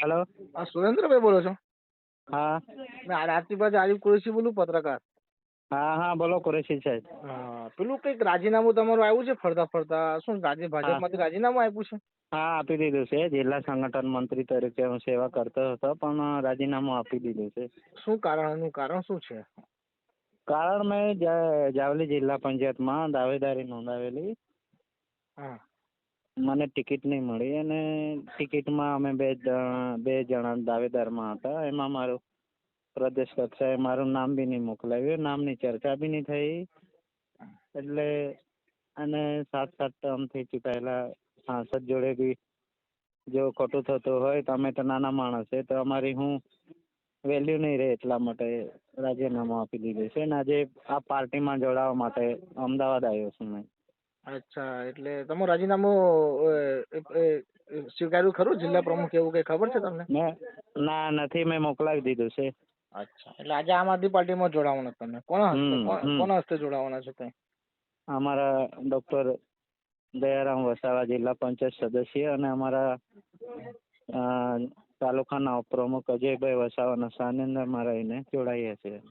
Hello. હા, સુરેન્દ્રભાઈ બોલો છો? હા મેં રાજપીપળા આયુબ કુરેશી બોલું, પત્રકાર. હા હા બોલો કુરેશી સાહેબ. હા, પેલું કંઈક રાજીનામું તમારું આવ્યું છે ફરતા ફરતા, શું હા ભાજપમાંથી રાજીનામું આપ્યું છે? હા આપી દીધું છે. જિલ્લા સંગઠન મંત્રી તરીકે હું સેવા કરતો હતો, પણ રાજીનામું આપી દીધું છે. શું કારણ, એનું કારણ શું છે? કારણ મેં જાવલી જિલ્લા પંચાયતમાં દાવેદારી નોંધાવેલી. હા. મને ટિકિટ નહીં મળી અને ટિકિટમાં અમે બે જણા દાવેદારમાં હતા. એમાં મારું પ્રદેશ કક્ષાએ મારું નામ બી નહીં મોકલાવ્યું, નામની ચર્ચા બી નહીં થઈ. એટલે અને 7 ટર્મથી ચૂંટાયેલા સાંસદ જોડે બી જો ખોટું થતું હોય તો અમે તો નાના માણસ છે, તો અમારી હું વેલ્યુ નહીં રહે, એટલા માટે રાજીનામું આપી દીધું છે. અને આજે આ પાર્ટીમાં જોડાવા માટે અમદાવાદ આવ્યો છું મેં. અચ્છા, એટલે તમારું રાજીનામું સ્વીકાર્યું ખરું? જિલ્લા પ્રમુખ એવું કંઈ ખબર છે તમને? ના નથી, મેં મોકલાવી દીધું છે. અચ્છા, એટલે આજે આમ આદમી પાર્ટીમાં જોડાવાના તમે? કોના હસ્તે જોડાવાના છો તમે? અમારા ડૉક્ટર દયારામ વસાવા જિલ્લા પંચાયત સદસ્ય અને અમારા તાલુકાના પ્રમુખ અજયભાઈ વસાવાના સાનિધ્યમાં રહીને જોડાઈએ છીએ.